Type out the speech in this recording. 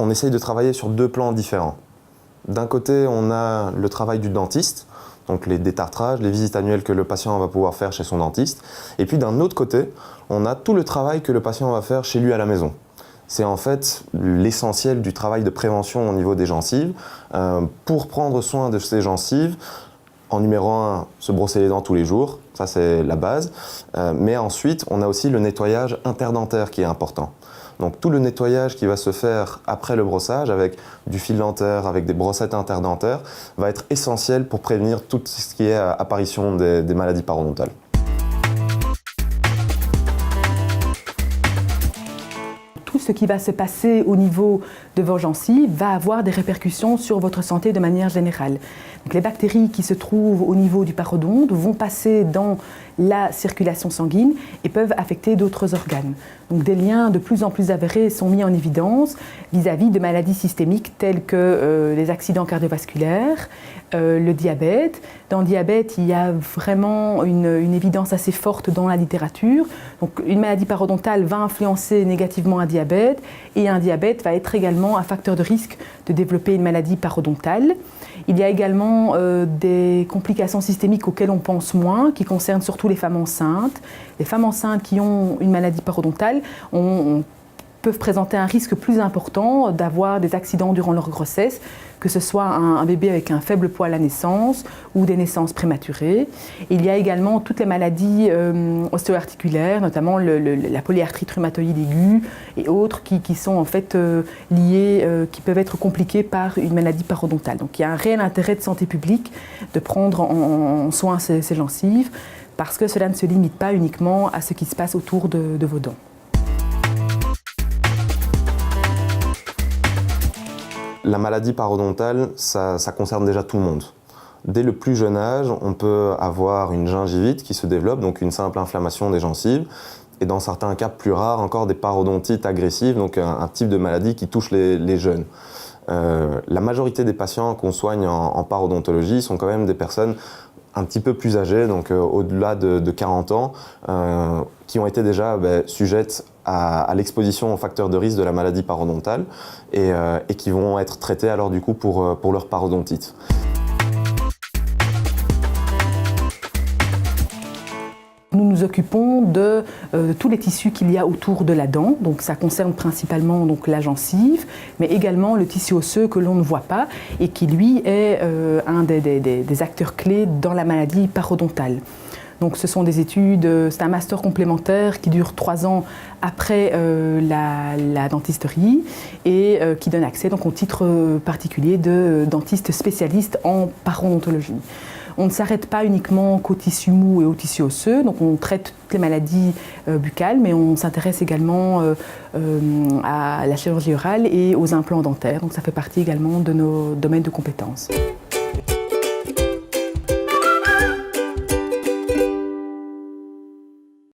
on essaye de travailler sur deux plans différents. D'un côté, on a le travail du dentiste, donc les détartrages, les visites annuelles que le patient va pouvoir faire chez son dentiste. Et puis d'un autre côté, on a tout le travail que le patient va faire chez lui à la maison. C'est en fait l'essentiel du travail de prévention au niveau des gencives. Pour prendre soin de ces gencives, en numéro 1, se brosser les dents tous les jours, ça c'est la base. Mais ensuite, on a aussi le nettoyage interdentaire qui est important. Donc tout le nettoyage qui va se faire après le brossage avec du fil dentaire, avec des brossettes interdentaires, va être essentiel pour prévenir tout ce qui est apparition des maladies parodontales. Tout ce qui va se passer au niveau de vos gencives va avoir des répercussions sur votre santé de manière générale. Donc, les bactéries qui se trouvent au niveau du parodonte vont passer dans la circulation sanguine et peuvent affecter d'autres organes. Donc, des liens de plus en plus avérés sont mis en évidence vis-à-vis de maladies systémiques telles que les accidents cardiovasculaires, le diabète. Dans le diabète, il y a vraiment une évidence assez forte dans la littérature. Donc, une maladie parodontale va influencer négativement un diabète et un diabète va être également un facteur de risque de développer une maladie parodontale. Il y a également des complications systémiques auxquelles on pense moins, qui concernent surtout les femmes enceintes. Les femmes enceintes qui ont une maladie parodontale peuvent présenter un risque plus important d'avoir des accidents durant leur grossesse, que ce soit un bébé avec un faible poids à la naissance ou des naissances prématurées. Il y a également toutes les maladies ostéo-articulaires, notamment la polyarthrite rhumatoïde aiguë et autres qui sont en fait liées, qui peuvent être compliquées par une maladie parodontale. Donc il y a un réel intérêt de santé publique de prendre en soin ces gencives parce que cela ne se limite pas uniquement à ce qui se passe autour de vos dents. La maladie parodontale, ça concerne déjà tout le monde. Dès le plus jeune âge, on peut avoir une gingivite qui se développe, donc une simple inflammation des gencives, et dans certains cas plus rares, encore des parodontites agressives, donc un type de maladie qui touche les jeunes. La majorité des patients qu'on soigne en parodontologie sont quand même des personnes un petit peu plus âgées, donc au-delà de 40 ans, qui ont été déjà sujettes à l'exposition aux facteurs de risque de la maladie parodontale et qui vont être traités alors du coup pour leur parodontite. Nous nous occupons de tous les tissus qu'il y a autour de la dent, donc ça concerne principalement donc, la gencive, mais également le tissu osseux que l'on ne voit pas et qui lui est un des acteurs clés dans la maladie parodontale. Donc ce sont des études, c'est un master complémentaire qui dure 3 ans après la dentisterie et qui donne accès donc, au titre particulier de dentiste spécialiste en parodontologie. On ne s'arrête pas uniquement qu'au tissu mou et au tissu osseux, donc on traite toutes les maladies buccales, mais on s'intéresse également à la chirurgie orale et aux implants dentaires, donc ça fait partie également de nos domaines de compétences.